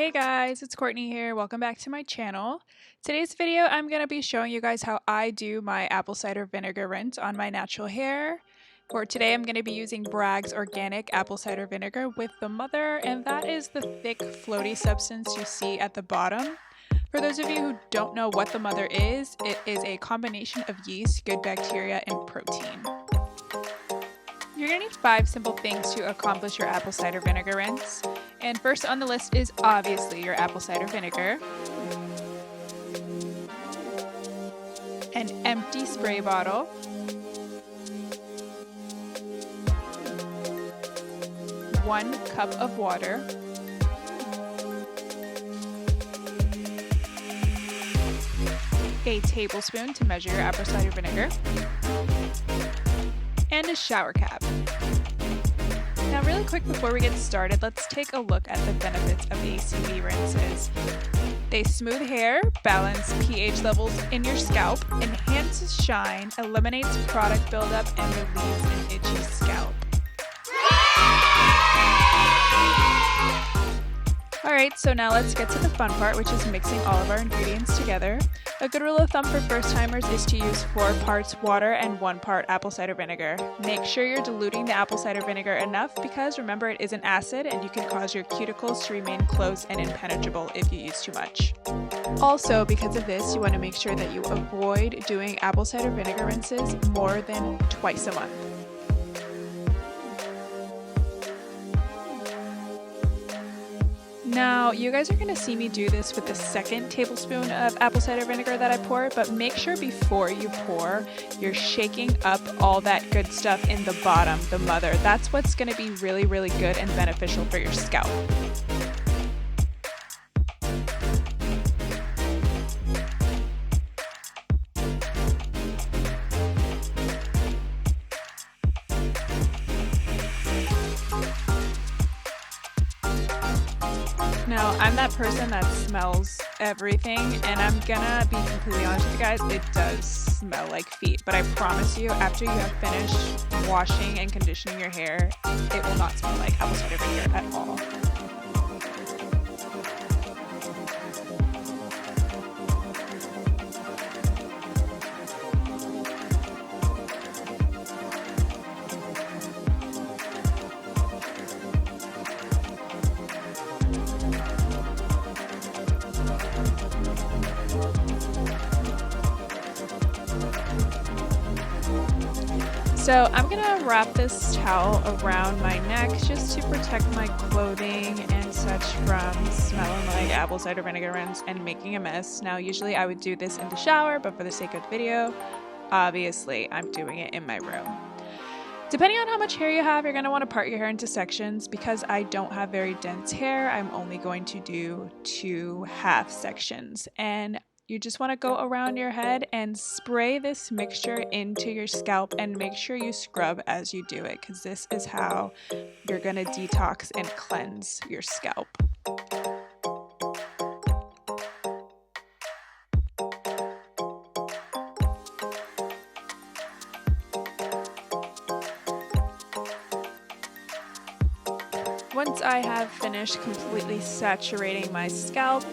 Hey guys, it's Courtney here. Welcome back to my channel. Today's video, I'm going to be showing you guys how I do my apple cider vinegar rinse on my natural hair. For today, I'm going to be using Bragg's organic apple cider vinegar with the mother, and that is the thick, floaty substance you see at the bottom. For those of you who don't know what the mother is, it is a combination of yeast, good bacteria, and protein. You're going to need 5 simple things to accomplish your apple cider vinegar rinse. And first on the list is obviously your apple cider vinegar, an empty spray bottle, one cup of water, a tablespoon to measure your apple cider vinegar, and a shower cap. Now really quick before we get started, let's take a look at the benefits of ACV rinses. They smooth hair, balance pH levels in your scalp, enhances shine, eliminates product buildup, and relieves an itchy scalp. Alright, so now let's get to the fun part, which is mixing all of our ingredients together. A good rule of thumb for first timers is to use 4 parts water and 1 part apple cider vinegar. Make sure you're diluting the apple cider vinegar enough because remember it is an acid and you can cause your cuticles to remain closed and impenetrable if you use too much. Also, because of this, you want to make sure that you avoid doing apple cider vinegar rinses more than twice a month. Now, you guys are going to see me do this with the second tablespoon of apple cider vinegar that I pour, but make sure before you pour, you're shaking up all that good stuff in the bottom, the mother. That's what's going to be really, really good and beneficial for your scalp. Now, I'm that person that smells everything, and I'm gonna be completely honest with you guys, it does smell like feet, but I promise you, after you have finished washing and conditioning your hair, it will not smell like apple cider vinegar at all. So I'm gonna wrap this towel around my neck just to protect my clothing and such from smelling like apple cider vinegar rinse and making a mess. Now usually I would do this in the shower, but for the sake of the video, obviously I'm doing it in my room. Depending on how much hair you have, you're going to want to part your hair into sections. Because I don't have very dense hair, I'm only going to do 2 half sections. And you just want to go around your head and spray this mixture into your scalp and make sure you scrub as you do it, because this is how you're going to detox and cleanse your scalp. Once I have finished completely saturating my scalp,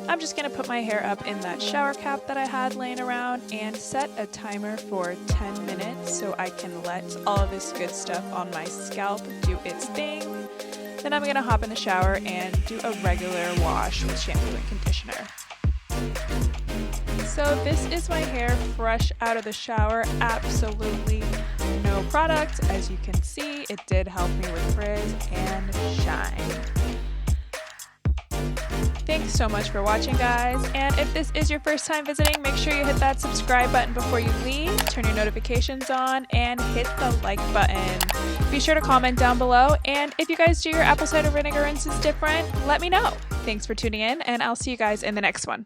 I'm just going to put my hair up in that shower cap that I had laying around and set a timer for 10 minutes so I can let all of this good stuff on my scalp do its thing. Then I'm going to hop in the shower and do a regular wash with shampoo and conditioner. So this is my hair fresh out of the shower, absolutely no product. As you can see, it did help me with frizz and shine. Thanks so much for watching, guys, and if this is your first time visiting, make sure you hit that subscribe button before you leave, turn your notifications on, and hit the like button. Be sure to comment down below, and if you guys do your apple cider vinegar rinses different, let me know. Thanks for tuning in, and I'll see you guys in the next one.